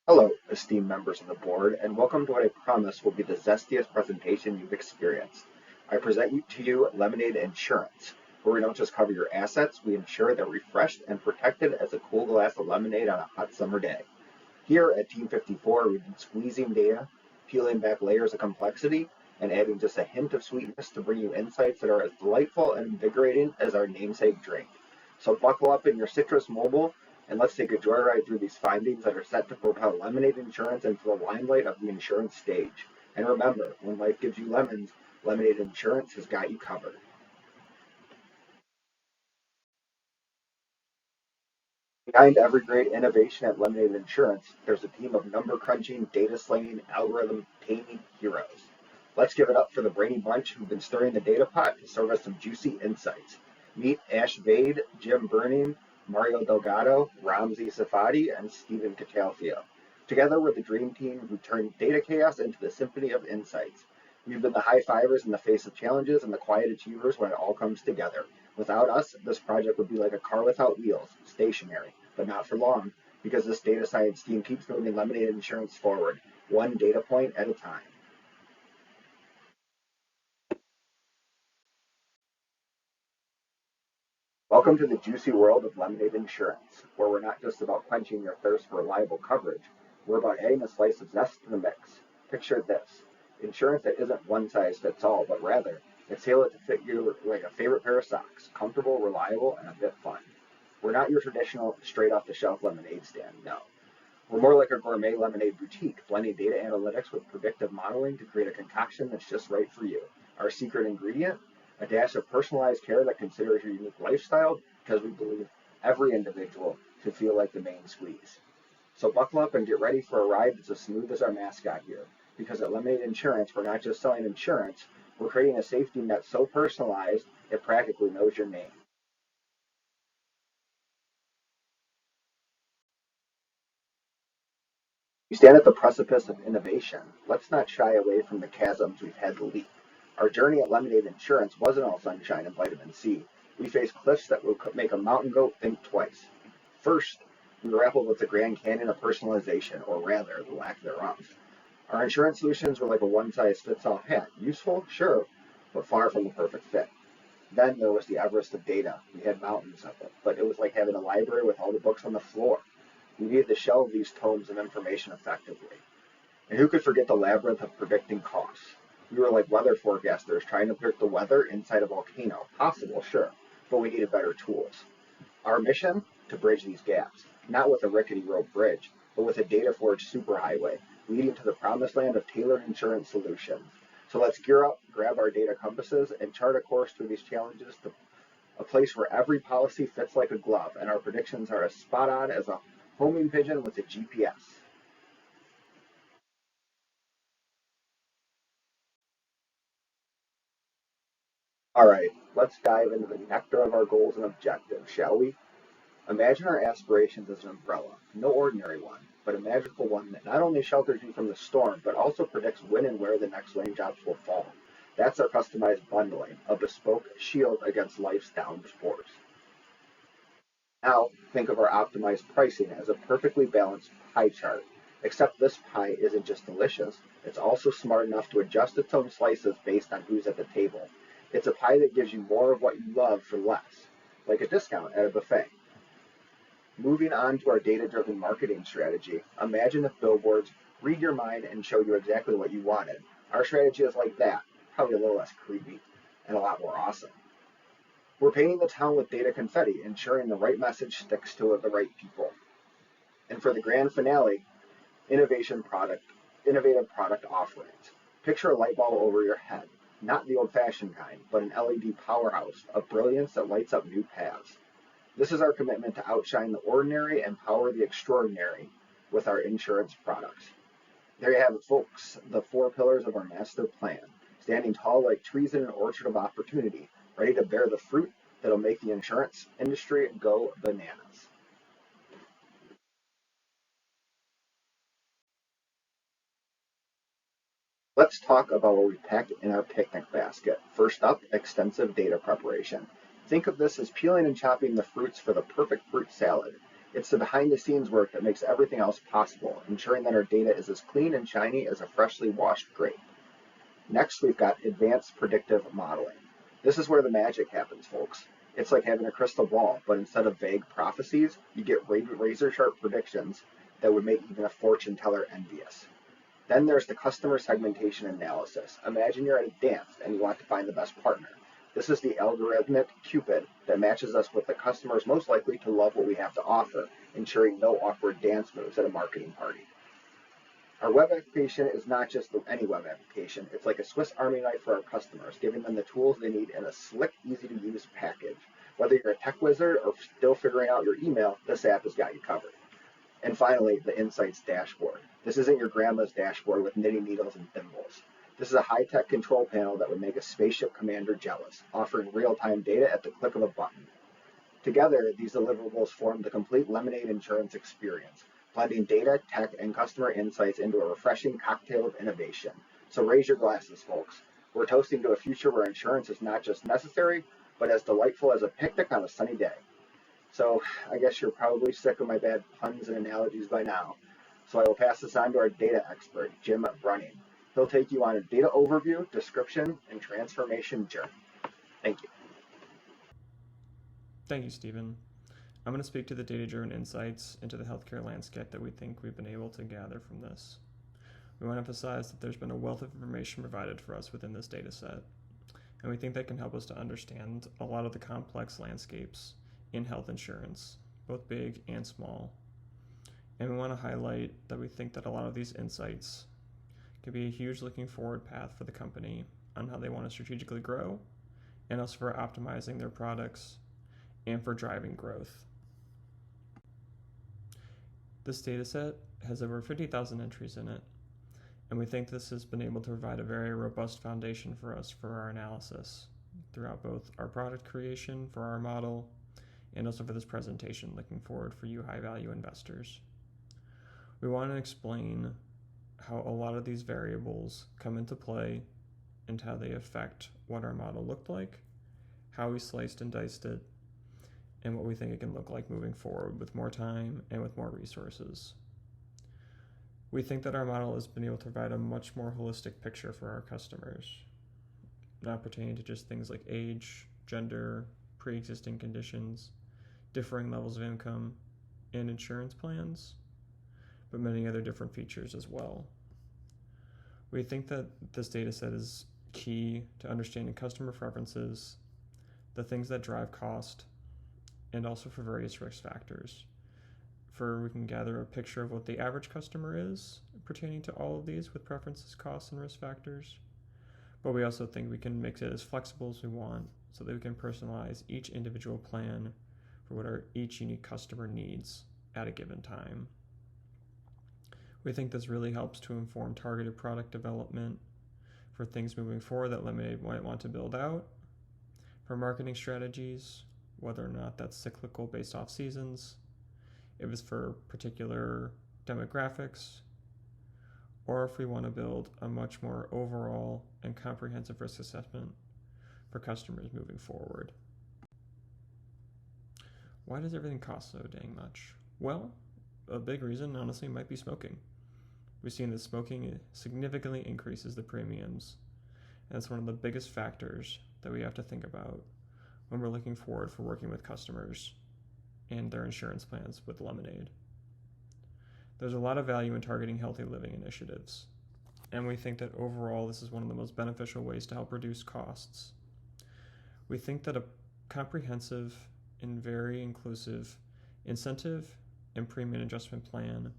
Hello, esteemed members of the board, and welcome to what I promise will be the zestiest presentation you've experienced. I present to you Lemonade Insurance, where we don't just cover your assets, we ensure they're refreshed and protected as a cool glass of lemonade on a hot summer day. Here at Team 54, we've been squeezing data, peeling back layers of complexity, and adding just a hint of sweetness to bring you insights that are as delightful and invigorating as our namesake drink. So buckle up in your Citrus Mobile and let's take a joyride through these findings that are set to propel Lemonade Insurance into the limelight of the insurance stage. And remember, when life gives you lemons, Lemonade Insurance has got you covered. Behind every great innovation at Lemonade Insurance, there's a team of number crunching, data slinging, algorithm taming heroes. Let's give it up for the brainy bunch who've been stirring the data pot to serve us some juicy insights. Meet Ash Vade, Jim Burning, Mario Delgado, Ramzi Safadi, and Stephen Catalfio. Together we're the dream team who turned data chaos into the symphony of insights. We've been the high fivers in the face of challenges and the quiet achievers when it all comes together. Without us, this project would be like a car without wheels, stationary, but not for long, because this data science team keeps moving Lemonade Insurance forward, one data point at a time. Welcome to the juicy world of Lemonade Insurance, where we're not just about quenching your thirst for reliable coverage, we're about adding a slice of zest to the mix. Picture this, insurance that isn't one size fits all, but rather, it's tailored to fit you like a favorite pair of socks, comfortable, reliable, and a bit fun. We're not your traditional straight off the shelf lemonade stand, no. We're more like a gourmet lemonade boutique, blending data analytics with predictive modeling to create a concoction that's just right for you. Our secret ingredient? A dash of personalized care that considers your unique lifestyle because we believe every individual should feel like the main squeeze. So buckle up and get ready for a ride that's as smooth as our mascot here. Because at Lemonade Insurance, we're not just selling insurance, we're creating a safety net so personalized it practically knows your name. We stand at the precipice of innovation. Let's not shy away from the chasms we've had to leap. Our journey at Lemonade Insurance wasn't all sunshine and vitamin C. We faced cliffs that would make a mountain goat think twice. First, we grappled with the Grand Canyon of personalization, or rather, the lack thereof. Our insurance solutions were like a one-size-fits-all hat. Useful? Sure, but far from the perfect fit. Then there was the Everest of data. We had mountains of it, but it was like having a library with all the books on the floor. We needed to shelve these tomes of information effectively. And who could forget the labyrinth of predicting costs? We were like weather forecasters trying to predict the weather inside a volcano. Possible, sure, but we needed better tools. Our mission? To bridge these gaps, not with a rickety rope bridge, but with a data forged superhighway leading to the promised land of tailored insurance solutions. So let's gear up, grab our data compasses, and chart a course through these challenges to a place where every policy fits like a glove and our predictions are as spot on as a homing pigeon with a GPS. All right, let's dive into the nectar of our goals and objectives, shall we? Imagine our aspirations as an umbrella, no ordinary one, but a magical one that not only shelters you from the storm, but also predicts when and where the next raindrops will fall. That's our customized bundling, a bespoke shield against life's downpours. Now, think of our optimized pricing as a perfectly balanced pie chart. Except this pie isn't just delicious, it's also smart enough to adjust its own slices based on who's at the table. It's a pie that gives you more of what you love for less, like a discount at a buffet. Moving on to our data-driven marketing strategy, imagine if billboards read your mind and show you exactly what you wanted. Our strategy is like that, probably a little less creepy and a lot more awesome. We're painting the town with data confetti, ensuring the right message sticks to the right people. And for the grand finale, innovation product, innovative product offerings. Picture a light bulb over your head, not the old-fashioned kind, but an LED powerhouse of brilliance that lights up new paths. This is our commitment to outshine the ordinary and power the extraordinary with our insurance products. There you have it, folks, the four pillars of our master plan, standing tall like trees in an orchard of opportunity, ready to bear the fruit that'll make the insurance industry go bananas. Let's talk about what we packed in our picnic basket. First up, extensive data preparation. Think of this as peeling and chopping the fruits for the perfect fruit salad. It's the behind the scenes work that makes everything else possible, ensuring that our data is as clean and shiny as a freshly washed grape. Next, we've got advanced predictive modeling. This is where the magic happens, folks. It's like having a crystal ball, but instead of vague prophecies, you get razor sharp predictions that would make even a fortune teller envious. Then there's the customer segmentation analysis. Imagine you're at a dance and you want to find the best partner. This is the algorithmic Cupid that matches us with the customers most likely to love what we have to offer, ensuring no awkward dance moves at a marketing party. Our web application is not just any web application. It's like a Swiss Army knife for our customers, giving them the tools they need in a slick, easy-to-use package. Whether you're a tech wizard or still figuring out your email, this app has got you covered. And finally, the Insights dashboard. This isn't your grandma's dashboard with knitting needles and thimbles. This is a high-tech control panel that would make a spaceship commander jealous, offering real-time data at the click of a button. Together, these deliverables form the complete Lemonade insurance experience, blending data, tech, and customer insights into a refreshing cocktail of innovation. So raise your glasses, folks. We're toasting to a future where insurance is not just necessary, but as delightful as a picnic on a sunny day. So I guess you're probably sick of my bad puns and analogies by now. So I will pass this on to our data expert, Jim Brunning. He'll take you on a data overview, description, and transformation journey. Thank you. Thank you, Stephen. I'm going to speak to the data-driven insights into the healthcare landscape that we think we've been able to gather from this. We want to emphasize that there's been a wealth of information provided for us within this data set, and we think that can help us to understand a lot of the complex landscapes in health insurance, both big and small. And we want to highlight that we think that a lot of these insights can be a huge looking forward path for the company on how they want to strategically grow, and also for optimizing their products and for driving growth. This dataset has over 50,000 entries in it, and we think this has been able to provide a very robust foundation for us for our analysis throughout both our product creation for our model and also for this presentation looking forward for you high-value investors. We want to explain how a lot of these variables come into play and how they affect what our model looked like, how we sliced and diced it, and what we think it can look like moving forward with more time and with more resources. We think that our model has been able to provide a much more holistic picture for our customers, not pertaining to just things like age, gender, pre-existing conditions, differing levels of income, and insurance plans, but many other different features as well. We think that this data set is key to understanding customer preferences, the things that drive cost, and also for various risk factors. We can gather a picture of what the average customer is pertaining to all of these with preferences, costs, and risk factors. But we also think we can make it as flexible as we want so that we can personalize each individual plan for what each unique customer needs at a given time. We think this really helps to inform targeted product development for things moving forward that Lemonade might want to build out, for marketing strategies, whether or not that's cyclical based off seasons, if it's for particular demographics, or if we want to build a much more overall and comprehensive risk assessment for customers moving forward. Why does everything cost so dang much? Well, a big reason, honestly, might be smoking. We've seen that smoking significantly increases the premiums, and it's one of the biggest factors that we have to think about when we're looking forward for working with customers and their insurance plans with Lemonade. There's a lot of value in targeting healthy living initiatives, and we think that overall this is one of the most beneficial ways to help reduce costs. We think that a comprehensive and very inclusive incentive and premium adjustment plan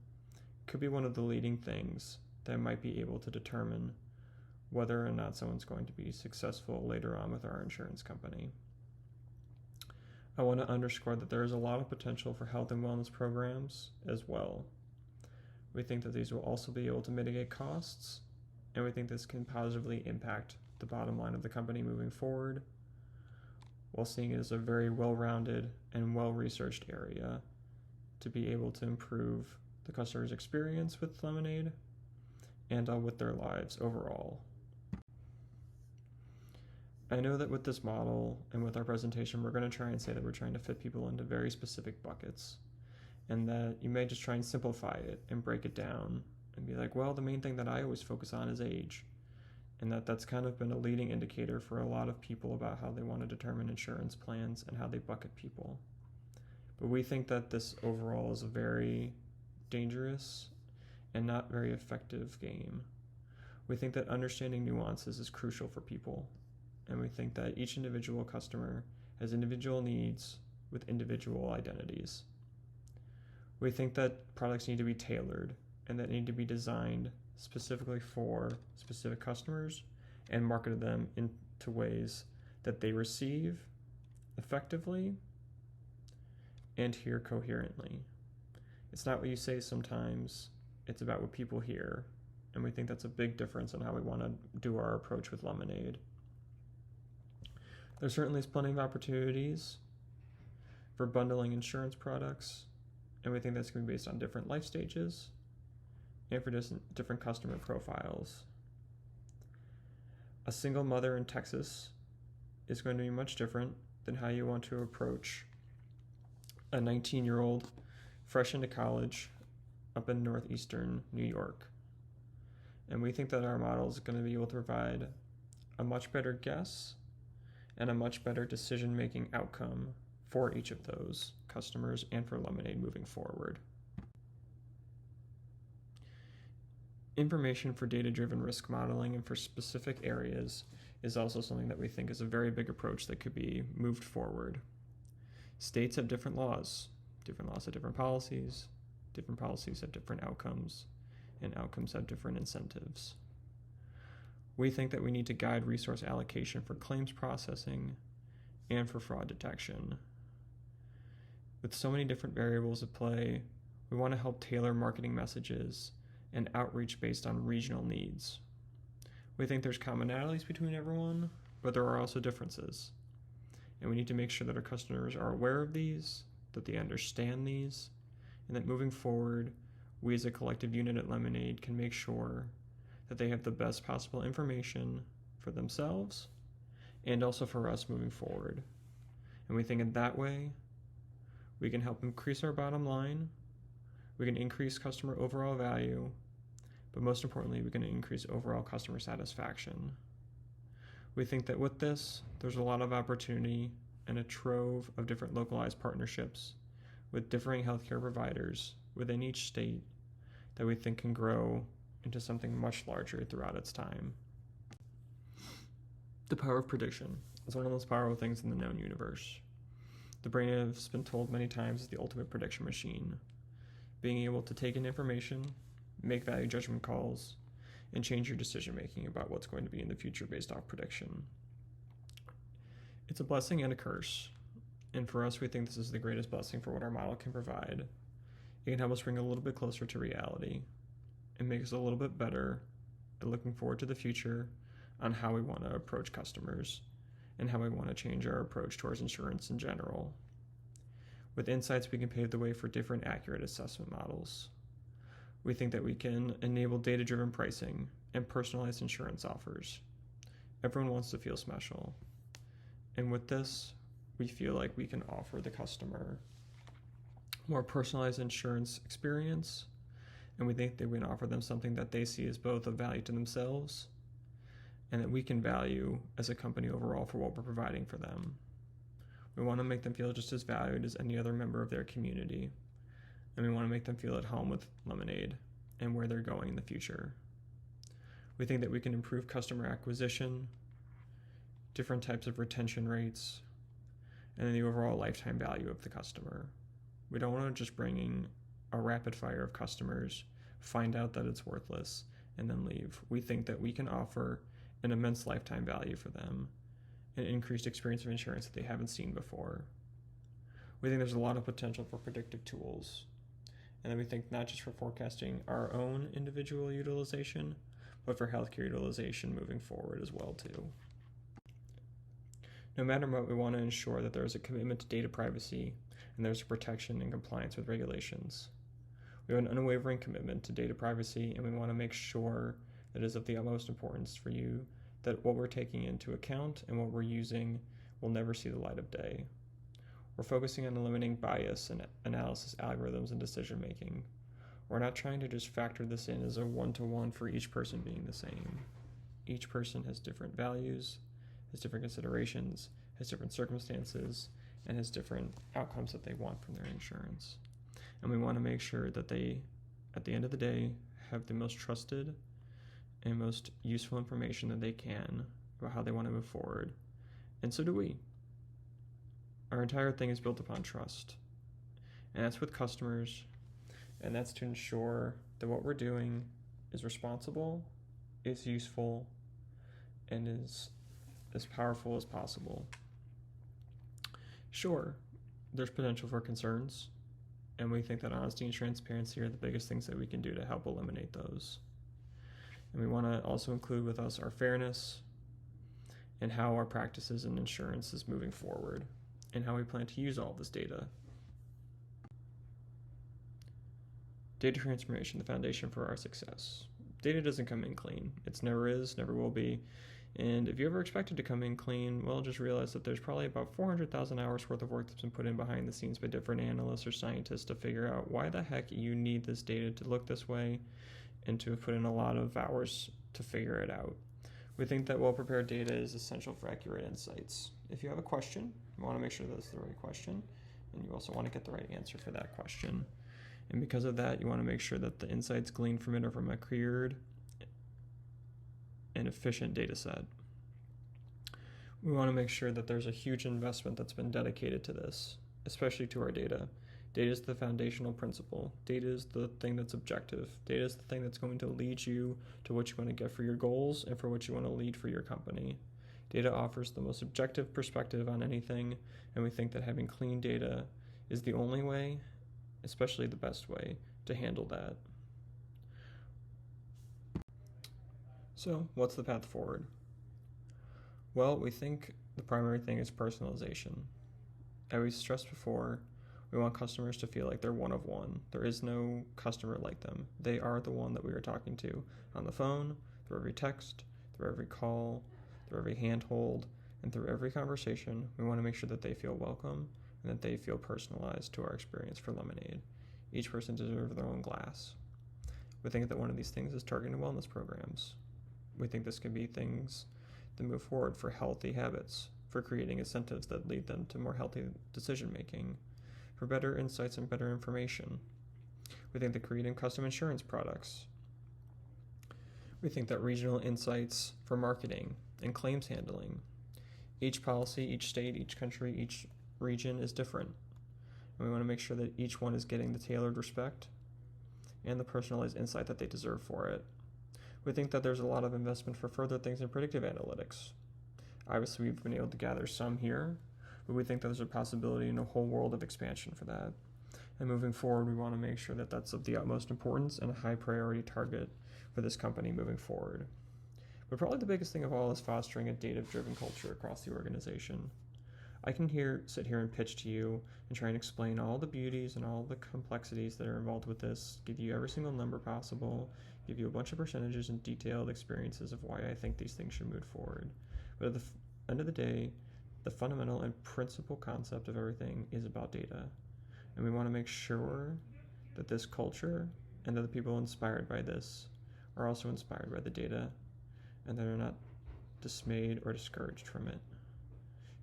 could be one of the leading things that might be able to determine whether or not someone's going to be successful later on with our insurance company. I want to underscore that there is a lot of potential for health and wellness programs as well. We think that these will also be able to mitigate costs, and we think this can positively impact the bottom line of the company moving forward, while seeing it as a very well-rounded and well-researched area to be able to improve the customer's experience with Lemonade and with their lives overall. I know that with this model and with our presentation, we're going to try and say that we're trying to fit people into very specific buckets. and that you may just try and simplify it and break it down and be like, well, the main thing that I always focus on is age. And that's kind of been a leading indicator for a lot of people about how they want to determine insurance plans and how they bucket people. But we think that this overall is a very dangerous and not very effective game. We think that understanding nuances is crucial for people, and we think that each individual customer has individual needs with individual identities. We think that products need to be tailored and that need to be designed specifically for specific customers and marketed them into ways that they receive effectively and hear coherently. It's not what you say sometimes, it's about what people hear, and we think that's a big difference in how we want to do our approach with Lemonade. There certainly is plenty of opportunities for bundling insurance products, and we think that's going to be based on different life stages and for different customer profiles. A single mother in Texas is going to be much different than how you want to approach a 19-year-old fresh into college up in northeastern New York. And we think that our model is going to be able to provide a much better guess and a much better decision-making outcome for each of those customers and for Lemonade moving forward. Information for data-driven risk modeling and for specific areas is also something that we think is a very big approach that could be moved forward. States have different laws have different policies have different outcomes, and outcomes have different incentives. We think that we need to guide resource allocation for claims processing and for fraud detection. With so many different variables at play, we want to help tailor marketing messages and outreach based on regional needs. We think there's commonalities between everyone, but there are also differences. And we need to make sure that our customers are aware of these, that they understand these, and that moving forward, we as a collective unit at Lemonade can make sure that they have the best possible information for themselves and also for us moving forward. And we think in that way, we can help increase our bottom line, we can increase customer overall value, but most importantly, we can increase overall customer satisfaction. We think that with this, there's a lot of opportunity and a trove of different localized partnerships with differing healthcare providers within each state that we think can grow into something much larger throughout its time. The power of prediction is one of the most powerful things in the known universe. The brain has been told many times is the ultimate prediction machine, being able to take in information, make value judgment calls, and change your decision making about what's going to be in the future based off prediction. It's a blessing and a curse, and for us, we think this is the greatest blessing for what our model can provide. It can help us bring a little bit closer to reality and make us a little bit better at looking forward to the future on how we want to approach customers and how we want to change our approach towards insurance in general. With insights, we can pave the way for different accurate assessment models. We think that we can enable data-driven pricing and personalized insurance offers. Everyone wants to feel special. And with this, we feel like we can offer the customer more personalized insurance experience, and we think that we can offer them something that they see as both of value to themselves and that we can value as a company overall for what we're providing for them. We want to make them feel just as valued as any other member of their community, and we want to make them feel at home with Lemonade and where they're going in the future. We think that we can improve customer acquisition, different types of retention rates, and the overall lifetime value of the customer. We don't want to just bring in a rapid fire of customers, find out that it's worthless, and then leave. We think that we can offer an immense lifetime value for them, an increased experience of insurance that they haven't seen before. We think there's a lot of potential for predictive tools, and then we think not just for forecasting our own individual utilization, but for healthcare utilization moving forward as well too. No matter what, we want to ensure that there is a commitment to data privacy and there's a protection and compliance with regulations. We have an unwavering commitment to data privacy, and we want to make sure that it is of the utmost importance for you that what we're taking into account and what we're using will never see the light of day. We're focusing on eliminating bias in analysis algorithms and decision making. We're not trying to just factor this in as a one-to-one for each person being the same. Each person has different values, has different considerations, has different circumstances, and has different outcomes that they want from their insurance. And we want to make sure that they, at the end of the day, have the most trusted and most useful information that they can about how they want to move forward. And so do we. Our entire thing is built upon trust. And that's with customers, and that's to ensure that what we're doing is responsible, is useful, and is as powerful as possible. Sure, there's potential for concerns, and we think that honesty and transparency are the biggest things that we can do to help eliminate those. And we want to also include with us our fairness and how our practices in insurance is moving forward and how we plan to use all this data. Data transformation, the foundation for our success. Data doesn't come in clean. It never is, never will be. And if you ever expect it to come in clean, well, just realize that there's probably about 400,000 hours worth of work that's been put in behind the scenes by different analysts or scientists to figure out why the heck you need this data to look this way, and to put in a lot of hours to figure it out. We think that well-prepared data is essential for accurate insights. If you have a question, you want to make sure that's the right question, and you also want to get the right answer for that question. And because of that, you want to make sure that the insights gleaned from it are from a cleared and efficient data set. We want to make sure that there's a huge investment that's been dedicated to this, especially to our data. Data is the foundational principle. Data is the thing that's objective. Data is the thing that's going to lead you to what you want to get for your goals and for what you want to lead for your company. Data offers the most objective perspective on anything, and we think that having clean data is the only way, especially the best way, to handle that. So, what's the path forward? Well, we think the primary thing is personalization. As we stressed before, we want customers to feel like they're one of one. There is no customer like them. They are the one that we are talking to on the phone, through every text, through every call, through every handhold, and through every conversation. We want to make sure that they feel welcome and that they feel personalized to our experience for Lemonade. Each person deserves their own glass. We think that one of these things is targeted wellness programs. We think this could be things that move forward for healthy habits, for creating incentives that lead them to more healthy decision making, for better insights and better information. We think that creating custom insurance products. We think that regional insights for marketing and claims handling. Each policy, each state, each country, each region is different. And we want to make sure that each one is getting the tailored respect and the personalized insight that they deserve for it. We think that there's a lot of investment for further things in predictive analytics. Obviously, we've been able to gather some here, but we think that there's a possibility in a whole world of expansion for that. And moving forward, we want to make sure that that's of the utmost importance and a high priority target for this company moving forward. But probably the biggest thing of all is fostering a data-driven culture across the organization. I can sit here and pitch to you and try and explain all the beauties and all the complexities that are involved with this, give you every single number possible, give you a bunch of percentages and detailed experiences of why I think these things should move forward. But at the end of the day, the fundamental and principal concept of everything is about data. And we want to make sure that this culture and that the people inspired by this are also inspired by the data and that are not dismayed or discouraged from it.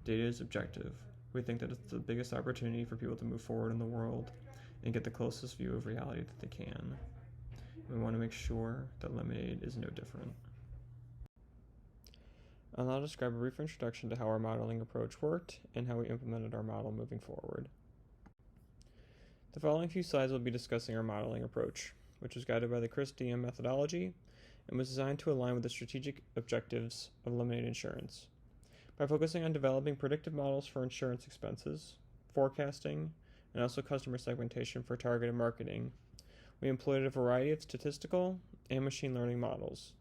Data is objective. We think that it's the biggest opportunity for people to move forward in the world and get the closest view of reality that they can. We want to make sure that Lemonade is no different. I'll now describe a brief introduction to how our modeling approach worked and how we implemented our model moving forward. The following few slides will be discussing our modeling approach, which was guided by the CRISP-DM methodology and was designed to align with the strategic objectives of Lemonade Insurance. By focusing on developing predictive models for insurance expenses, forecasting, and also customer segmentation for targeted marketing, we employed a variety of statistical and machine learning models,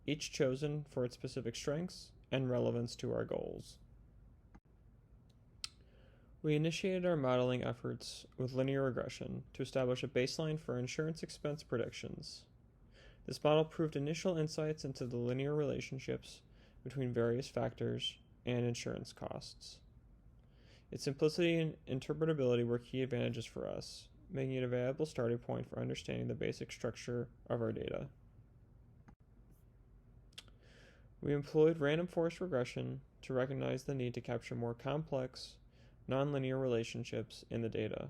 each chosen for its specific strengths and relevance to our goals. We initiated our modeling efforts with linear regression to establish a baseline for insurance expense predictions. This model proved initial insights into the linear relationships between various factors and insurance costs. Its simplicity and interpretability were key advantages for us, making it a valuable starting point for understanding the basic structure of our data. We employed random forest regression to recognize the need to capture more complex, nonlinear relationships in the data.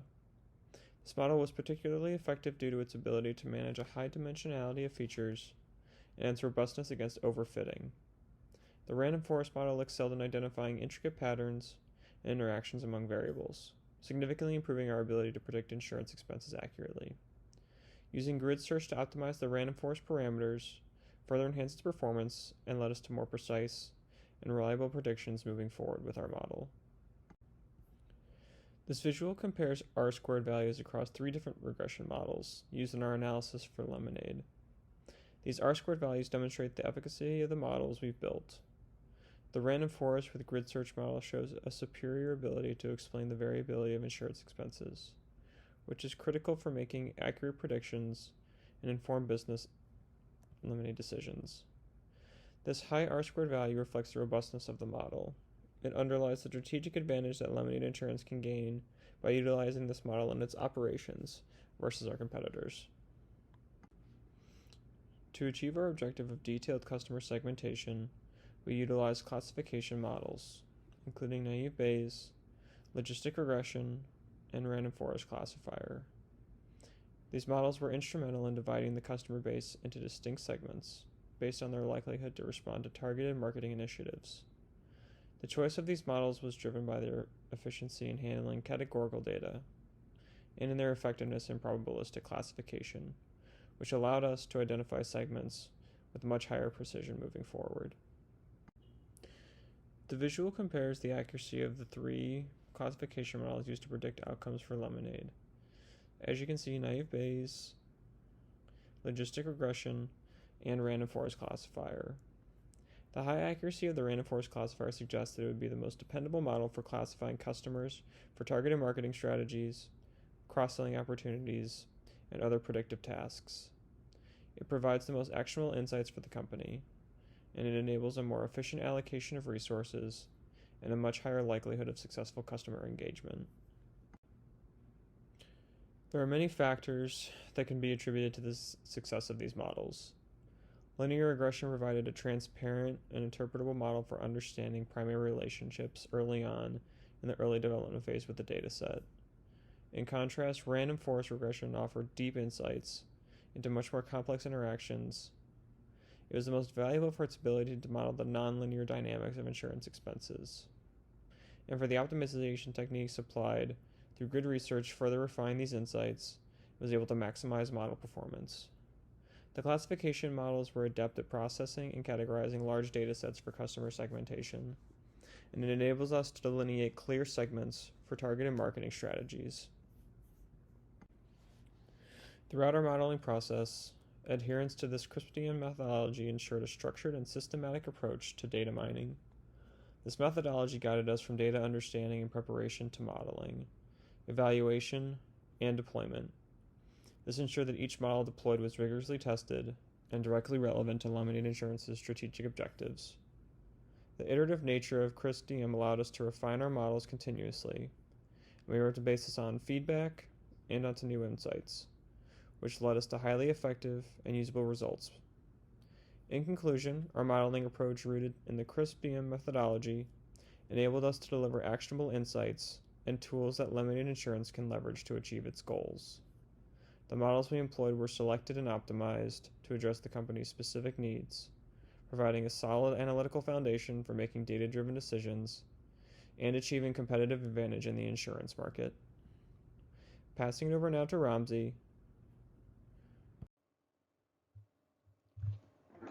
This model was particularly effective due to its ability to manage a high dimensionality of features and its robustness against overfitting. The random forest model excelled in identifying intricate patterns and interactions among variables, significantly improving our ability to predict insurance expenses accurately. Using grid search to optimize the random forest parameters further enhanced its performance and led us to more precise and reliable predictions moving forward with our model. This visual compares R-squared values across 3 different regression models used in our analysis for Lemonade. These R-squared values demonstrate the efficacy of the models we've built. The random forest with grid search model shows a superior ability to explain the variability of insurance expenses, which is critical for making accurate predictions and informed business Lemonade decisions. This high R-squared value reflects the robustness of the model. It underlies the strategic advantage that Lemonade Insurance can gain by utilizing this model in its operations versus our competitors. To achieve our objective of detailed customer segmentation, we utilize classification models, including naive Bayes, logistic regression, and random forest classifier. These models were instrumental in dividing the customer base into distinct segments based on their likelihood to respond to targeted marketing initiatives. The choice of these models was driven by their efficiency in handling categorical data and in their effectiveness in probabilistic classification, which allowed us to identify segments with much higher precision moving forward. The visual compares the accuracy of the 3 classification models used to predict outcomes for Lemonade. As you can see, naive Bayes, logistic regression, and random forest classifier. The high accuracy of the random forest classifier suggests that it would be the most dependable model for classifying customers for targeted marketing strategies, cross-selling opportunities, and other predictive tasks. It provides the most actionable insights for the company, and it enables a more efficient allocation of resources and a much higher likelihood of successful customer engagement. There are many factors that can be attributed to the success of these models. Linear regression provided a transparent and interpretable model for understanding primary relationships early on in the early development phase with the dataset. In contrast, random forest regression offered deep insights into much more complex interactions. It was the most valuable for its ability to model the nonlinear dynamics of insurance expenses, and for the optimization techniques applied through grid research further refined these insights and was able to maximize model performance. The classification models were adept at processing and categorizing large data sets for customer segmentation, and it enables us to delineate clear segments for targeted marketing strategies. Throughout our modeling process, adherence to this CAPSTONE methodology ensured a structured and systematic approach to data mining. This methodology guided us from data understanding and preparation to modeling, evaluation, and deployment. This ensured that each model deployed was rigorously tested and directly relevant to Lemonade Insurance's strategic objectives. The iterative nature of CAPSTONE allowed us to refine our models continuously, and we were to base this on feedback and onto new insights, which led us to highly effective and usable results. In conclusion, our modeling approach rooted in the CAPSTONE methodology enabled us to deliver actionable insights and tools that Lemonade Insurance can leverage to achieve its goals. The models we employed were selected and optimized to address the company's specific needs, providing a solid analytical foundation for making data-driven decisions and achieving competitive advantage in the insurance market. Passing it over now to Ramsey.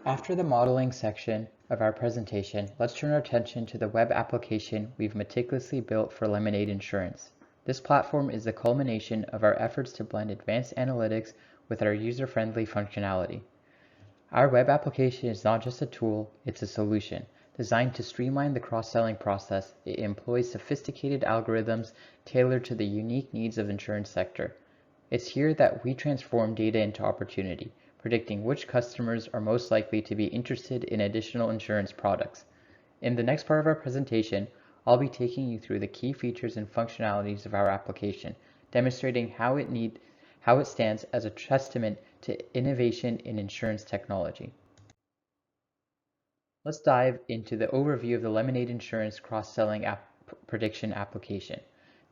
After the modeling section of our presentation, let's turn our attention to the web application we've meticulously built for Lemonade Insurance. This platform is the culmination of our efforts to blend advanced analytics with our user-friendly functionality. Our web application is not just a tool, it's a solution. Designed to streamline the cross-selling process, it employs sophisticated algorithms tailored to the unique needs of the insurance sector. It's here that we transform data into opportunity, predicting which customers are most likely to be interested in additional insurance products. In the next part of our presentation, I'll be taking you through the key features and functionalities of our application, demonstrating how it stands as a testament to innovation in insurance technology. Let's dive into the overview of the Lemonade Insurance cross-selling prediction application.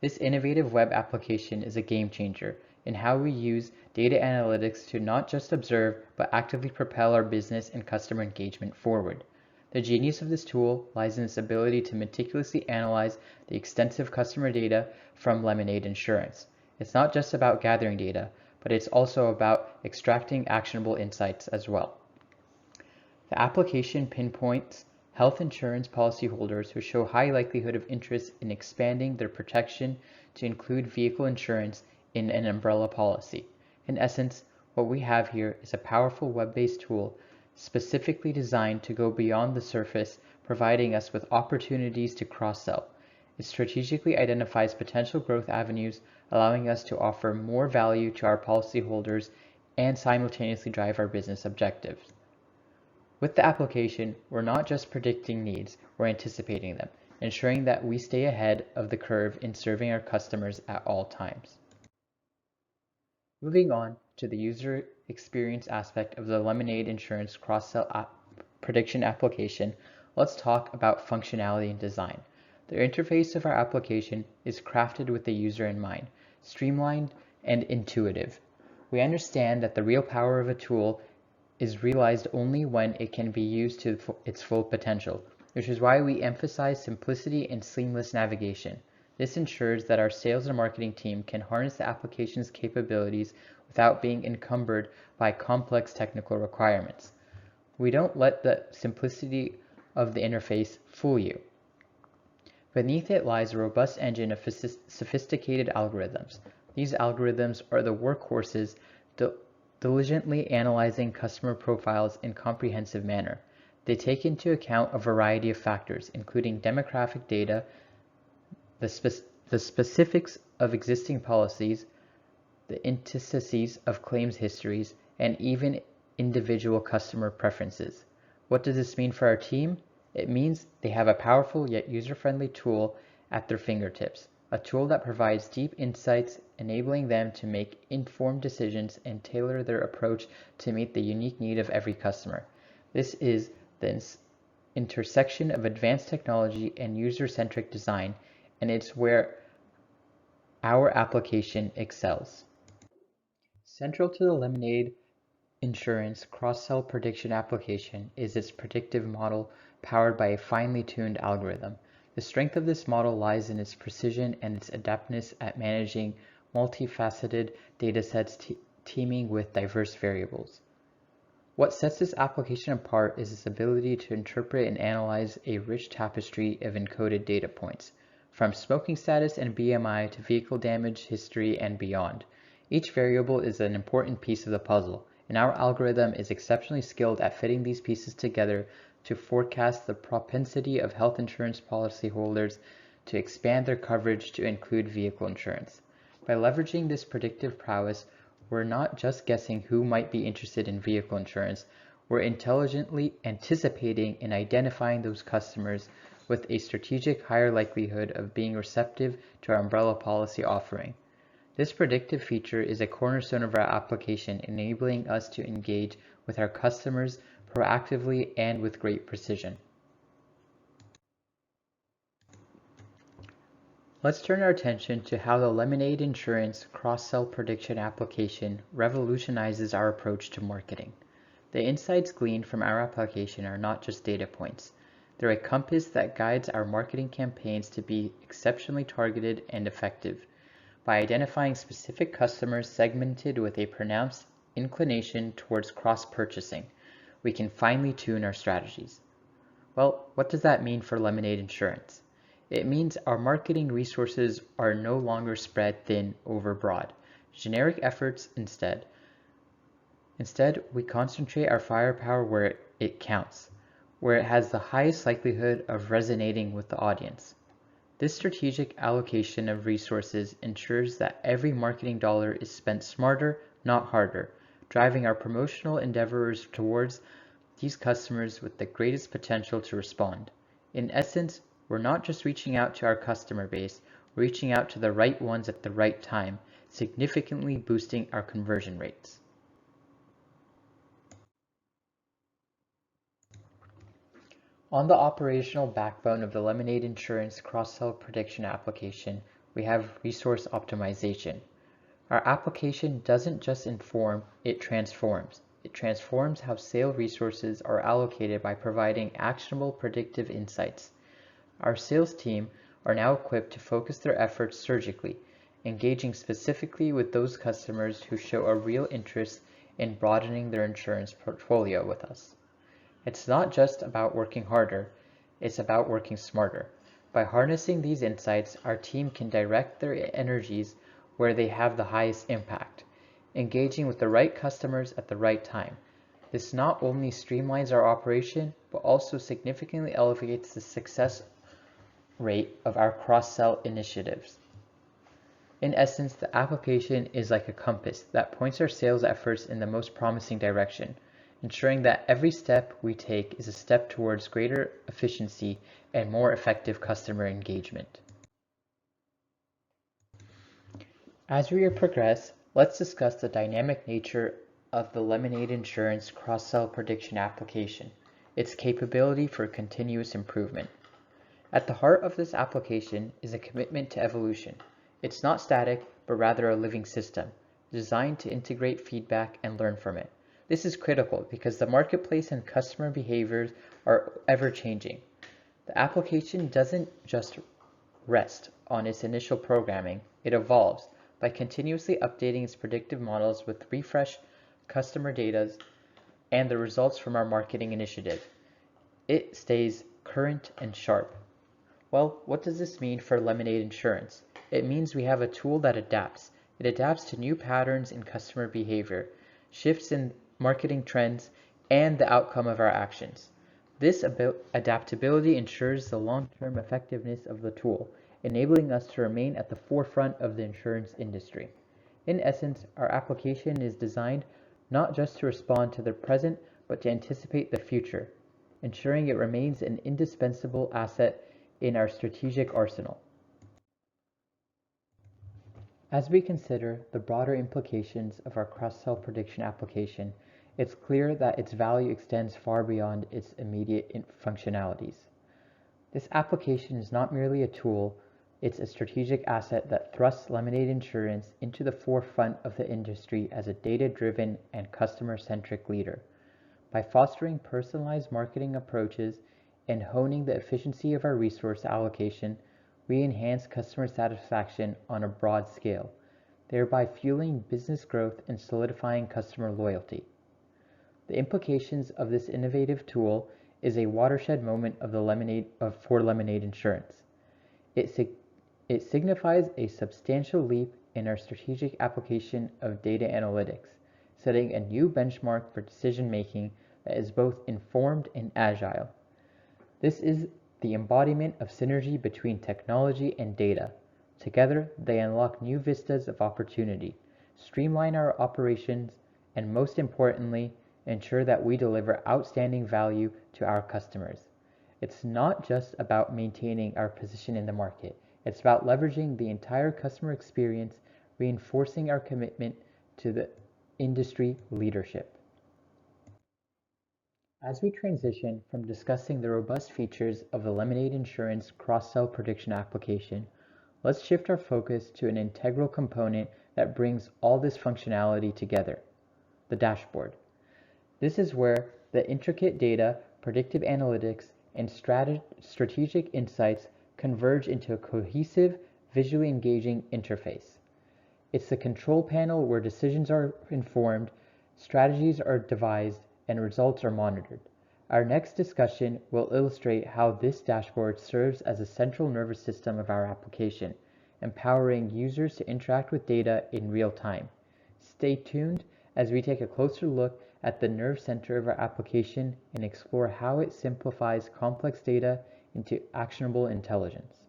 This innovative web application is a game changer in how we use data analytics to not just observe, but actively propel our business and customer engagement forward. The genius of this tool lies in its ability to meticulously analyze the extensive customer data from Lemonade Insurance. It's not just about gathering data, but it's also about extracting actionable insights as well. The application pinpoints health insurance policyholders who show high likelihood of interest in expanding their protection to include vehicle insurance in an umbrella policy. In essence, what we have here is a powerful web-based tool specifically designed to go beyond the surface, providing us with opportunities to cross-sell. It strategically identifies potential growth avenues, allowing us to offer more value to our policyholders and simultaneously drive our business objectives. With the application, we're not just predicting needs, we're anticipating them, ensuring that we stay ahead of the curve in serving our customers at all times. Moving on to the user experience aspect of the Lemonade Insurance cross-sell prediction application, let's talk about functionality and design. The interface of our application is crafted with the user in mind, streamlined and intuitive. We understand that the real power of a tool is realized only when it can be used to its full potential, which is why we emphasize simplicity and seamless navigation. This ensures that our sales and marketing team can harness the application's capabilities without being encumbered by complex technical requirements. We don't let the simplicity of the interface fool you. Beneath it lies a robust engine of sophisticated algorithms. These algorithms are the workhorses diligently analyzing customer profiles in a comprehensive manner. They take into account a variety of factors, including demographic data, the specifics of existing policies, the intricacies of claims histories, and even individual customer preferences. What does this mean for our team? It means they have a powerful yet user-friendly tool at their fingertips, a tool that provides deep insights, enabling them to make informed decisions and tailor their approach to meet the unique need of every customer. This is the intersection of advanced technology and user-centric design, and it's where our application excels. Central to the Lemonade Insurance cross-sell prediction application is its predictive model powered by a finely tuned algorithm. The strength of this model lies in its precision and its adeptness at managing multifaceted datasets teeming with diverse variables. What sets this application apart is its ability to interpret and analyze a rich tapestry of encoded data points, from smoking status and BMI to vehicle damage history and beyond. Each variable is an important piece of the puzzle, and our algorithm is exceptionally skilled at fitting these pieces together to forecast the propensity of health insurance policyholders to expand their coverage to include vehicle insurance. By leveraging this predictive prowess, we're not just guessing who might be interested in vehicle insurance, we're intelligently anticipating and identifying those customers with a strategic higher likelihood of being receptive to our umbrella policy offering. This predictive feature is a cornerstone of our application, enabling us to engage with our customers proactively and with great precision. Let's turn our attention to how the Lemonade Insurance cross-sell prediction application revolutionizes our approach to marketing. The insights gleaned from our application are not just data points. They're a compass that guides our marketing campaigns to be exceptionally targeted and effective. By identifying specific customers segmented with a pronounced inclination towards cross-purchasing, we can finely tune our strategies. Well, what does that mean for Lemonade Insurance? It means our marketing resources are no longer spread thin over broad, generic efforts instead. Instead, we concentrate our firepower where it counts, where it has the highest likelihood of resonating with the audience. This strategic allocation of resources ensures that every marketing dollar is spent smarter, not harder, driving our promotional endeavors towards these customers with the greatest potential to respond. In essence, We're not just reaching out to our customer base, we're reaching out to the right ones at the right time, significantly boosting our conversion rates. On the operational backbone of the Lemonade Insurance cross-sell prediction application, we have resource optimization. Our application doesn't just inform, it transforms. It transforms how sale resources are allocated by providing actionable predictive insights. Our sales team are now equipped to focus their efforts surgically, engaging specifically with those customers who show a real interest in broadening their insurance portfolio with us. It's not just about working harder, it's about working smarter. By harnessing these insights, our team can direct their energies where they have the highest impact, engaging with the right customers at the right time. This not only streamlines our operation, but also significantly elevates the success rate of our cross-sell initiatives. In essence, the application is like a compass that points our sales efforts in the most promising direction, ensuring that every step we take is a step towards greater efficiency and more effective customer engagement. As we progress, let's discuss the dynamic nature of the Lemonade Insurance cross-sell prediction application, its capability for continuous improvement. At the heart of this application is a commitment to evolution. It's not static, but rather a living system, designed to integrate feedback and learn from it. This is critical because the marketplace and customer behaviors are ever changing. The application doesn't just rest on its initial programming, it evolves by continuously updating its predictive models with refreshed customer data and the results from our marketing initiative. It stays current and sharp. Well, what does this mean for Lemonade Insurance? It means we have a tool that adapts. It adapts to new patterns in customer behavior, shifts in marketing trends, and the outcome of our actions. This adaptability ensures the long-term effectiveness of the tool, enabling us to remain at the forefront of the insurance industry. In essence, our application is designed not just to respond to the present, but to anticipate the future, ensuring it remains an indispensable asset in our strategic arsenal. As we consider the broader implications of our cross-sell prediction application, it's clear that its value extends far beyond its immediate functionalities. This application is not merely a tool, it's a strategic asset that thrusts Lemonade Insurance into the forefront of the industry as a data-driven and customer-centric leader. By fostering personalized marketing approaches and honing the efficiency of our resource allocation, we enhance customer satisfaction on a broad scale, thereby fueling business growth and solidifying customer loyalty. The implications of this innovative tool is a watershed moment for Lemonade Insurance. It signifies a substantial leap in our strategic application of data analytics, setting a new benchmark for decision-making that is both informed and agile. This is the embodiment of synergy between technology and data. Together, they unlock new vistas of opportunity, streamline our operations, and most importantly, ensure that we deliver outstanding value to our customers. It's not just about maintaining our position in the market. It's about leveraging the entire customer experience, reinforcing our commitment to the industry leadership. As we transition from discussing the robust features of the Lemonade Insurance cross-sell prediction application, let's shift our focus to an integral component that brings all this functionality together, the dashboard. This is where the intricate data, predictive analytics, and strategic insights converge into a cohesive, visually engaging interface. It's the control panel where decisions are informed, strategies are devised, and results are monitored. Our next discussion will illustrate how this dashboard serves as a central nervous system of our application, empowering users to interact with data in real time. Stay tuned as we take a closer look at the nerve center of our application and explore how it simplifies complex data into actionable intelligence.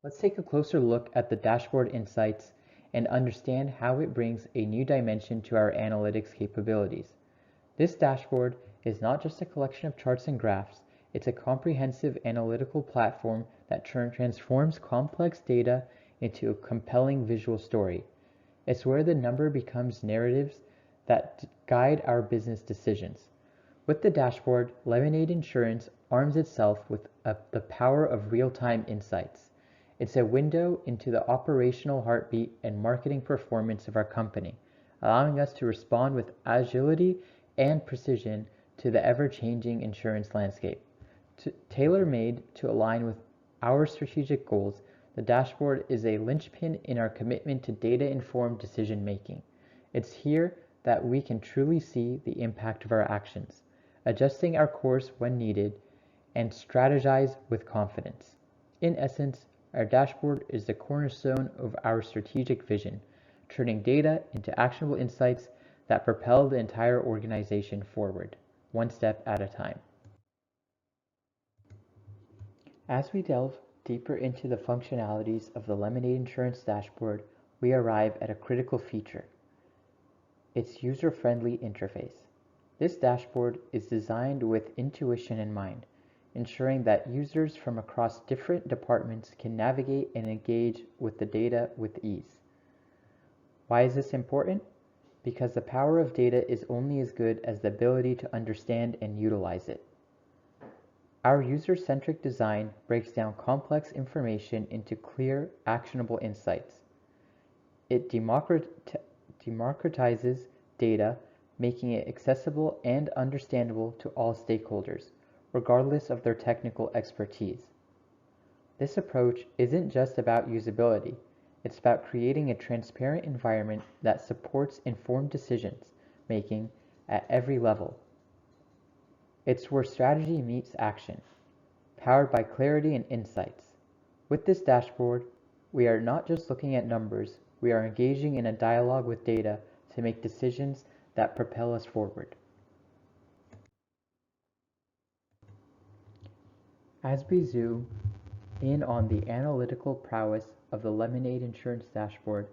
Let's take a closer look at the dashboard insights and understand how it brings a new dimension to our analytics capabilities. This dashboard is not just a collection of charts and graphs, It's a comprehensive analytical platform that transforms complex data into a compelling visual story. It's where the number becomes narratives that guide our business decisions. With the dashboard, Lemonade Insurance arms itself with the power of real-time insights. It's a window into the operational heartbeat and marketing performance of our company, allowing us to respond with agility and precision to the ever-changing insurance landscape. Tailor-made to align with our strategic goals, the dashboard is a linchpin in our commitment to data-informed decision-making. It's here that we can truly see the impact of our actions, adjusting our course when needed, and strategize with confidence. In essence, our dashboard is the cornerstone of our strategic vision, turning data into actionable insights that propel the entire organization forward, one step at a time. As we delve deeper into the functionalities of the Lemonade Insurance dashboard, we arrive at a critical feature: its user-friendly interface. This dashboard is designed with intuition in mind, ensuring that users from across different departments can navigate and engage with the data with ease. Why is this important? Because the power of data is only as good as the ability to understand and utilize it. Our user-centric design breaks down complex information into clear, actionable insights. It democratizes data, making it accessible and understandable to all stakeholders, regardless of their technical expertise. This approach isn't just about usability, it's about creating a transparent environment that supports informed decisions making at every level. It's where strategy meets action, powered by clarity and insights. With this dashboard, we are not just looking at numbers, we are engaging in a dialogue with data to make decisions that propel us forward. As we zoom in on the analytical prowess of the Lemonade Insurance dashboard,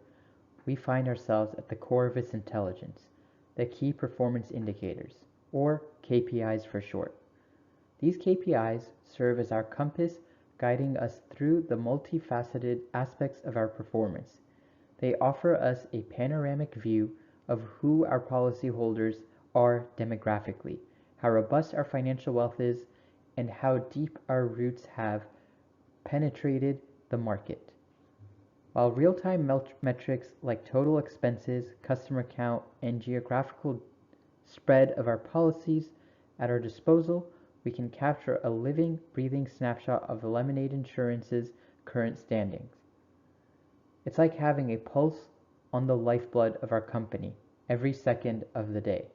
we find ourselves at the core of its intelligence, the key performance indicators, or KPIs for short. These KPIs serve as our compass, guiding us through the multifaceted aspects of our performance. They offer us a panoramic view of who our policyholders are demographically, how robust our financial wealth is, and how deep our roots have penetrated the market. While real-time metrics like total expenses, customer count, and geographical spread of our policies at our disposal, we can capture a living, breathing snapshot of the Lemonade Insurance's current standings. It's like having a pulse on the lifeblood of our company every second of the day.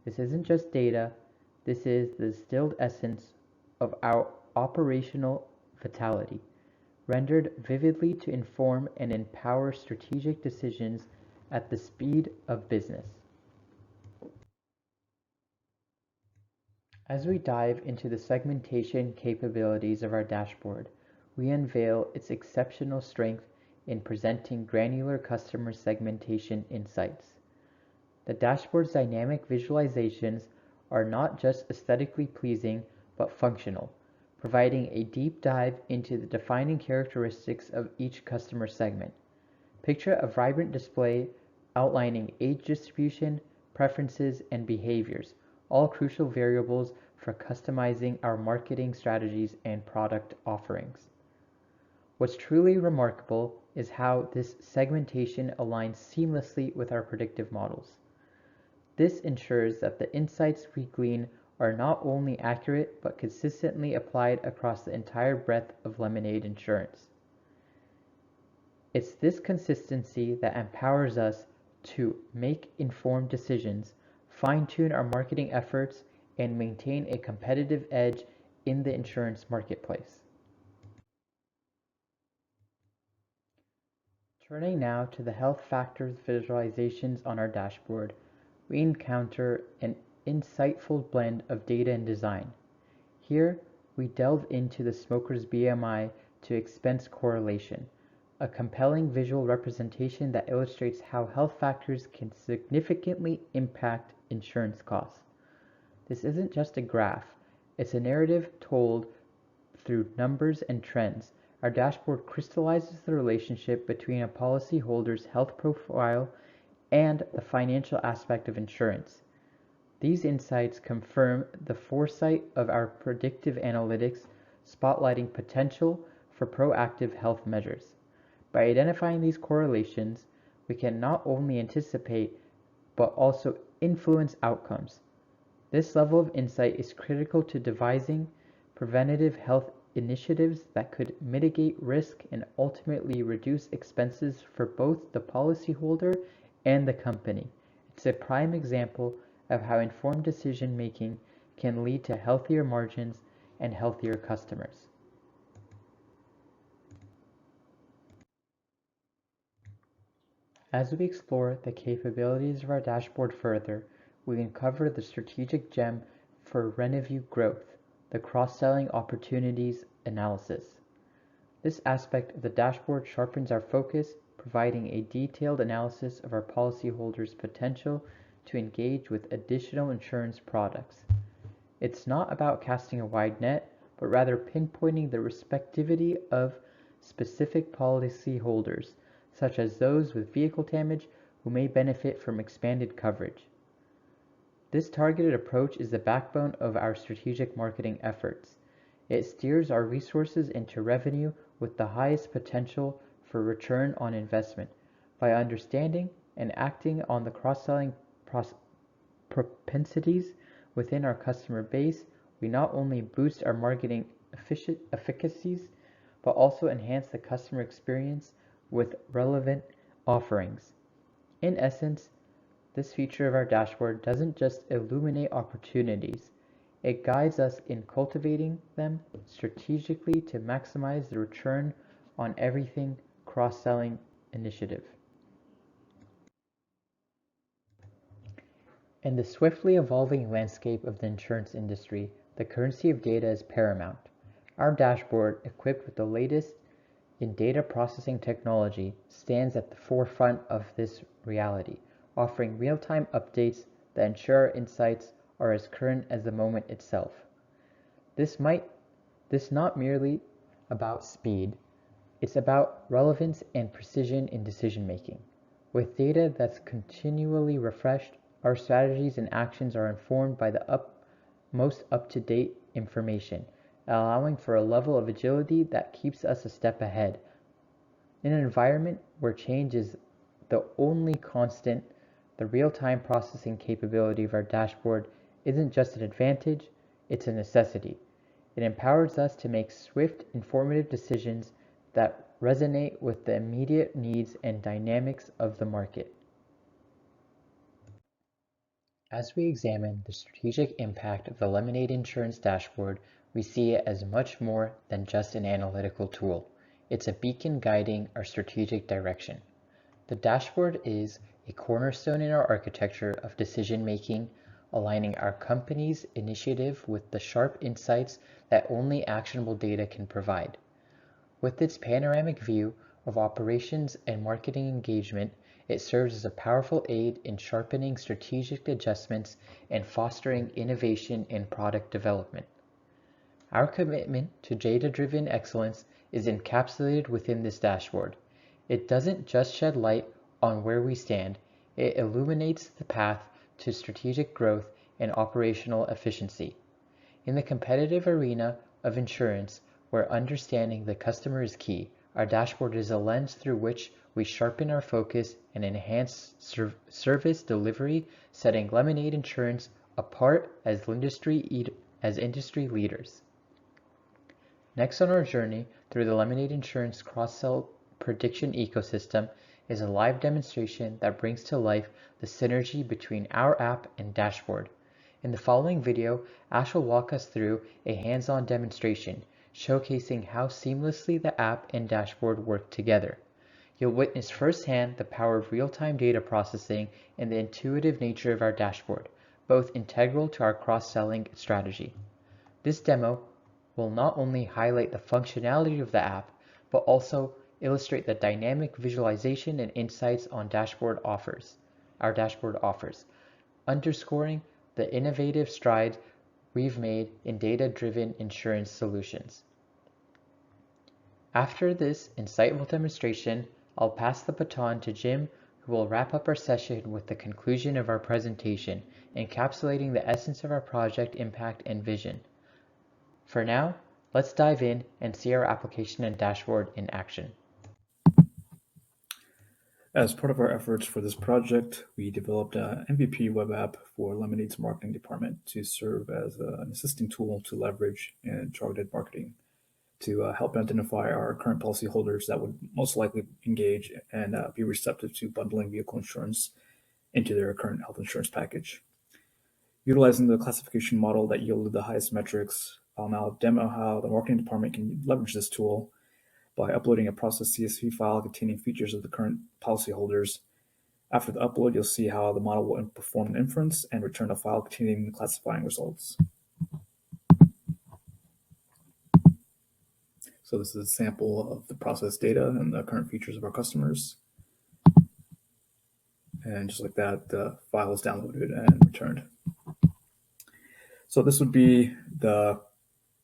This isn't just data, this is the distilled essence of our operational vitality, rendered vividly to inform and empower strategic decisions at the speed of business. As we dive into the segmentation capabilities of our dashboard, we unveil its exceptional strength in presenting granular customer segmentation insights. The dashboard's dynamic visualizations are not just aesthetically pleasing, but functional, providing a deep dive into the defining characteristics of each customer segment. Picture a vibrant display outlining age distribution, preferences, and behaviors, all crucial variables for customizing our marketing strategies and product offerings. What's truly remarkable is how this segmentation aligns seamlessly with our predictive models. This ensures that the insights we glean are not only accurate but consistently applied across the entire breadth of Lemonade Insurance. It's this consistency that empowers us to make informed decisions, fine-tune our marketing efforts, and maintain a competitive edge in the insurance marketplace. Turning now to the health factors visualizations on our dashboard, we encounter an insightful blend of data and design. Here, we delve into the smoker's BMI to expense correlation, a compelling visual representation that illustrates how health factors can significantly impact insurance costs. This isn't just a graph, It's a narrative told through numbers and trends. Our dashboard crystallizes the relationship between a policyholder's health profile and the financial aspect of insurance. These insights confirm the foresight of our predictive analytics, spotlighting potential for proactive health measures. By identifying these correlations, we can not only anticipate but also influence outcomes. This level of insight is critical to devising preventative health initiatives that could mitigate risk and ultimately reduce expenses for both the policyholder and the company. It's a prime example of how informed decision making can lead to healthier margins and healthier customers. As we explore the capabilities of our dashboard further, we uncover the strategic gem for revenue growth, the cross-selling opportunities analysis. This aspect of the dashboard sharpens our focus, providing a detailed analysis of our policyholders' potential to engage with additional insurance products. It's not about casting a wide net, but rather pinpointing the respectivity of specific policyholders, such as those with vehicle damage who may benefit from expanded coverage. This targeted approach is the backbone of our strategic marketing efforts. It steers our resources into revenue with the highest potential for return on investment. By understanding and acting on the cross-selling propensities within our customer base, we not only boost our marketing efficacies, but also enhance the customer experience with relevant offerings. In essence, this feature of our dashboard doesn't just illuminate opportunities, it guides us in cultivating them strategically to maximize the return on everything cross-selling initiative. In the swiftly evolving landscape of the insurance industry, the currency of data is paramount. Our dashboard, equipped with the latest in data processing technology, stands at the forefront of this reality, offering real-time updates that ensure our insights are as current as the moment itself. This not merely about speed, it's about relevance and precision in decision making. With data that's continually refreshed, our strategies and actions are informed by the most up-to-date information, allowing for a level of agility that keeps us a step ahead. In an environment where change is the only constant, the real-time processing capability of our dashboard isn't just an advantage, it's a necessity. It empowers us to make swift, informative decisions that resonate with the immediate needs and dynamics of the market. As we examine the strategic impact of the Lemonade Insurance Dashboard, we see it as much more than just an analytical tool. It's a beacon guiding our strategic direction. The dashboard is a cornerstone in our architecture of decision making, aligning our company's initiative with the sharp insights that only actionable data can provide. With its panoramic view of operations and marketing engagement, it serves as a powerful aid in sharpening strategic adjustments and fostering innovation in product development. Our commitment to data-driven excellence is encapsulated within this dashboard. It doesn't just shed light on where we stand, it illuminates the path to strategic growth and operational efficiency. In the competitive arena of insurance, where understanding the customer is key, our dashboard is a lens through which we sharpen our focus and enhance service delivery, setting Lemonade Insurance apart as industry leaders. Next on our journey through the Lemonade Insurance cross-sell prediction ecosystem is a live demonstration that brings to life the synergy between our app and dashboard. In the following video, Ash will walk us through a hands-on demonstration, showcasing how seamlessly the app and dashboard work together. You'll witness firsthand the power of real-time data processing and the intuitive nature of our dashboard, both integral to our cross-selling strategy. This demo will not only highlight the functionality of the app, but also illustrate the dynamic visualization and insights our dashboard offers, underscoring the innovative strides we've made in data-driven insurance solutions. After this insightful demonstration, I'll pass the baton to Jim, who will wrap up our session with the conclusion of our presentation, encapsulating the essence of our project impact and vision. For now, let's dive in and see our application and dashboard in action. As part of our efforts for this project, we developed an MVP web app for Lemonade's marketing department to serve as an assisting tool to leverage in targeted marketing to help identify our current policyholders that would most likely engage and be receptive to bundling vehicle insurance into their current health insurance package. Utilizing the classification model that yielded the highest metrics, I'll now demo how the marketing department can leverage this tool by uploading a process CSV file containing features of the current policyholders. After the upload, you'll see how the model will perform an inference and return a file containing the classifying results. So this is a sample of the process data and the current features of our customers. And just like that, the file is downloaded and returned. So this would be the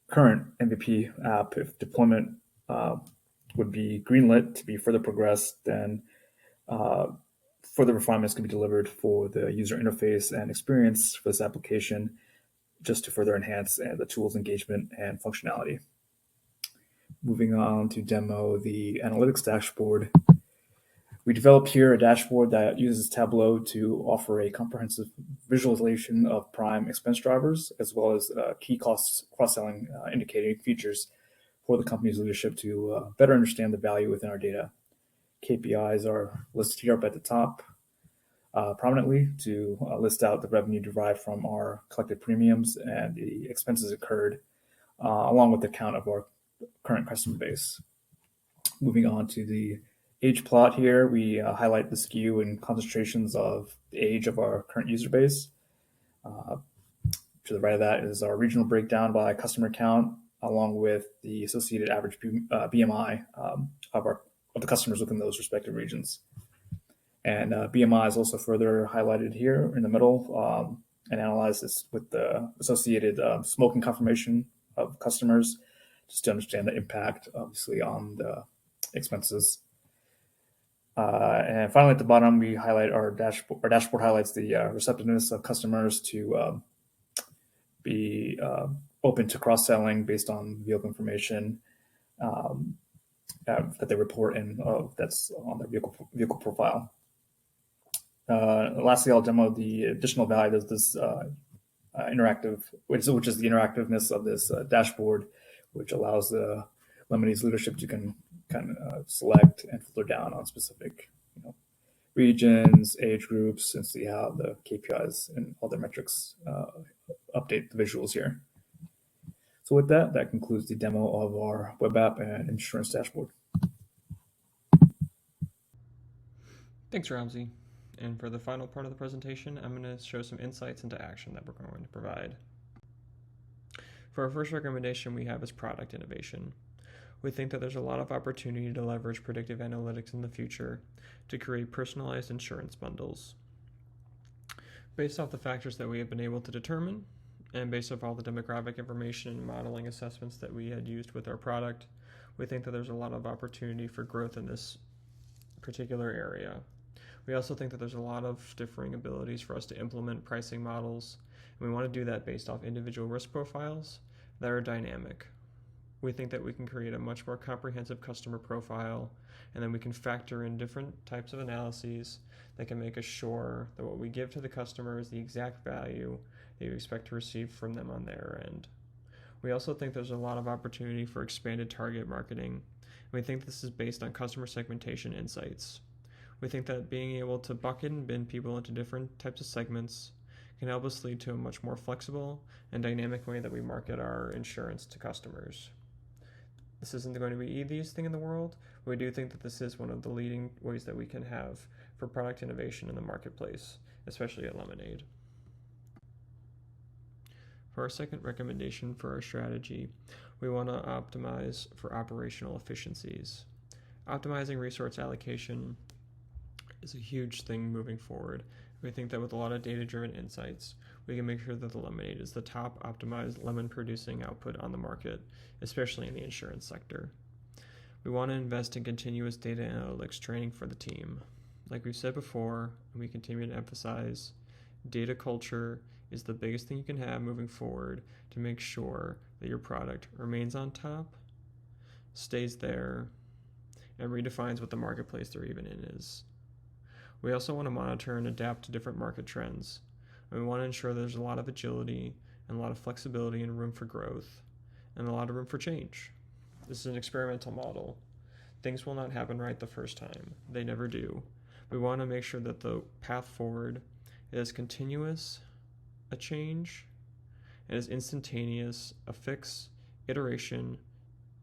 current MVP app. If deployment would be greenlit to be further progressed, then further refinements can be delivered for the user interface and experience for this application, just to further enhance the tool's engagement and functionality. Moving on to demo the analytics dashboard. We developed here a dashboard that uses Tableau to offer a comprehensive visualization of prime expense drivers, as well as key cross-selling indicating features for the company's leadership to better understand the value within our data. KPIs are listed here up at the top prominently to list out the revenue derived from our collected premiums and the expenses incurred, along with the count of our current customer base. Moving on to the age plot here, we highlight the skew and concentrations of the age of our current user base. To the right of that is our regional breakdown by customer count, along with the associated average BMI of the customers within those respective regions. And BMI is also further highlighted here in the middle and analyzed this with the associated smoking confirmation of customers, just to understand the impact, obviously, on the expenses. And finally, at the bottom, we highlight our dashboard. Our dashboard highlights the receptiveness of customers to be open to cross-selling based on vehicle information that they report in that's on their vehicle profile. Lastly, I'll demo the additional value of this interactive, which is the interactiveness of this dashboard, which allows Lemonade's leadership to kind of select and filter down on specific regions, age groups, and see how the KPIs and other metrics update the visuals here. So with that, that concludes the demo of our web app and insurance dashboard. Thanks, Ramsey. And for the final part of the presentation, I'm going to show some insights into action that we're going to provide. For our first recommendation we have is product innovation. We think that there's a lot of opportunity to leverage predictive analytics in the future to create personalized insurance bundles. Based off the factors that we have been able to determine, and based off all the demographic information and modeling assessments that we had used with our product, we think that there's a lot of opportunity for growth in this particular area. We also think that there's a lot of differing abilities for us to implement pricing models, and we want to do that based off individual risk profiles that are dynamic. We think that we can create a much more comprehensive customer profile, and then we can factor in different types of analyses that can make us sure that what we give to the customer is the exact value that you expect to receive from them on their end. We also think there's a lot of opportunity for expanded target marketing, and we think this is based on customer segmentation insights. We think that being able to bucket and bin people into different types of segments can help us lead to a much more flexible and dynamic way that we market our insurance to customers. This isn't going to be the easiest thing in the world, but we do think that this is one of the leading ways that we can have for product innovation in the marketplace, especially at Lemonade. For our second recommendation for our strategy, we want to optimize for operational efficiencies. Optimizing resource allocation is a huge thing moving forward, We think that with a lot of data-driven insights, we can make sure that the Lemonade is the top optimized lemon-producing output on the market, especially in the insurance sector. We want to invest in continuous data analytics training for the team. Like we've said before, and we continue to emphasize, data culture is the biggest thing you can have moving forward to make sure that your product remains on top, stays there, and redefines what the marketplace they're even in is. We also want to monitor and adapt to different market trends. And we want to ensure there's a lot of agility and a lot of flexibility and room for growth and a lot of room for change. This is an experimental model. Things will not happen right the first time. They never do. We want to make sure that the path forward is continuous, a change, and is instantaneous, a fix, iteration,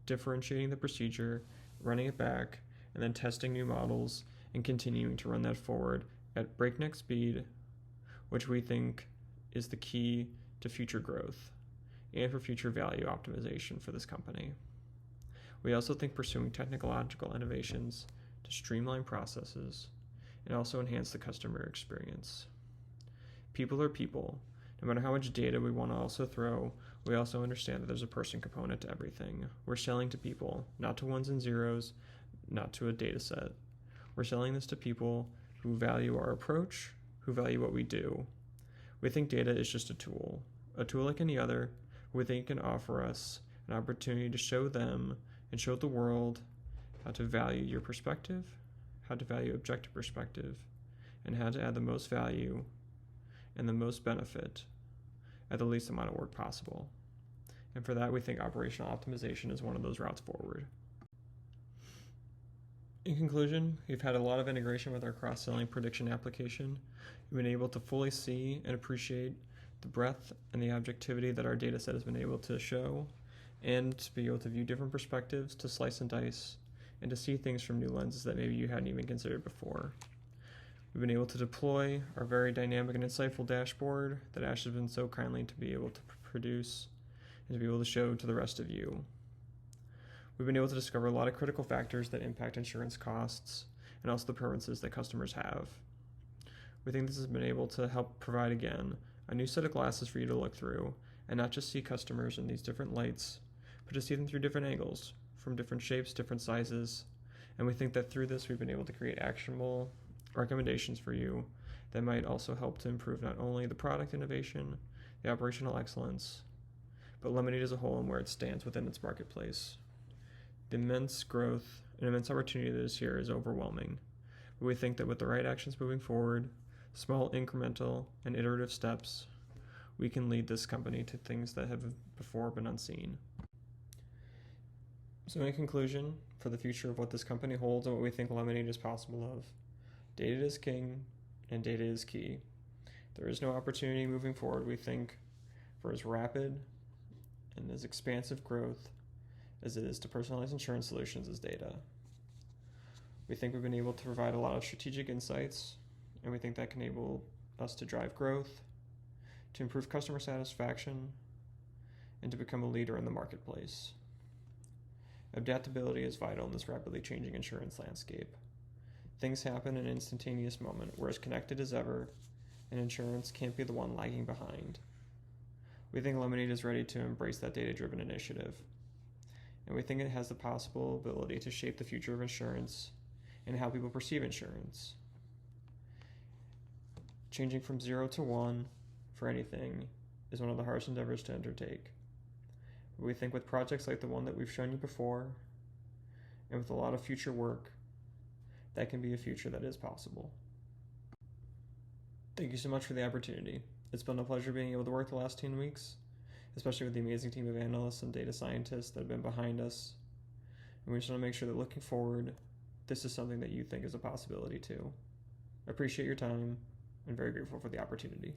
differentiating the procedure, running it back, and then testing new models and continuing to run that forward at breakneck speed, which we think is the key to future growth and for future value optimization for this company. We also think pursuing technological innovations to streamline processes and also enhance the customer experience. People are people. No matter how much data we want to also throw, we also understand that there's a person component to everything. We're selling to people, not to ones and zeros, not to a data set. We're selling this to people who value our approach, who value what we do. We think data is just a tool like any other. We think it can offer us an opportunity to show them and show the world how to value your perspective, how to value objective perspective, and how to add the most value and the most benefit at the least amount of work possible. And for that, we think operational optimization is one of those routes forward. In conclusion, we've had a lot of integration with our cross-selling prediction application. We've been able to fully see and appreciate the breadth and the objectivity that our data set has been able to show, and to be able to view different perspectives, to slice and dice, and to see things from new lenses that maybe you hadn't even considered before. We've been able to deploy our very dynamic and insightful dashboard that Ash has been so kindly to be able to produce and to be able to show to the rest of you. We've been able to discover a lot of critical factors that impact insurance costs and also the preferences that customers have. We think this has been able to help provide, again, a new set of glasses for you to look through and not just see customers in these different lights, but to see them through different angles, from different shapes, different sizes. And we think that through this, we've been able to create actionable recommendations for you that might also help to improve not only the product innovation, the operational excellence, but Lemonade as a whole and where it stands within its marketplace. The immense growth and immense opportunity that is here is overwhelming. But we think that with the right actions moving forward, small incremental and iterative steps, we can lead this company to things that have before been unseen. So in conclusion, for the future of what this company holds and what we think Lemonade is possible of, data is king and data is key. There is no opportunity moving forward, we think, for as rapid and as expansive growth as it is to personalize insurance solutions as data. We think we've been able to provide a lot of strategic insights, and we think that can enable us to drive growth, to improve customer satisfaction, and to become a leader in the marketplace. Adaptability is vital in this rapidly changing insurance landscape. Things happen in an instantaneous moment. We're as connected as ever, and insurance can't be the one lagging behind. We think Lemonade is ready to embrace that data-driven initiative, and we think it has the possible ability to shape the future of insurance and how people perceive insurance. Changing from 0 to 1 for anything is one of the hardest endeavors to undertake. But we think with projects like the one that we've shown you before, and with a lot of future work, that can be a future that is possible. Thank you so much for the opportunity. It's been a pleasure being able to work the last 10 weeks, especially with the amazing team of analysts and data scientists that have been behind us. And we just want to make sure that looking forward, this is something that you think is a possibility too. I appreciate your time and very grateful for the opportunity.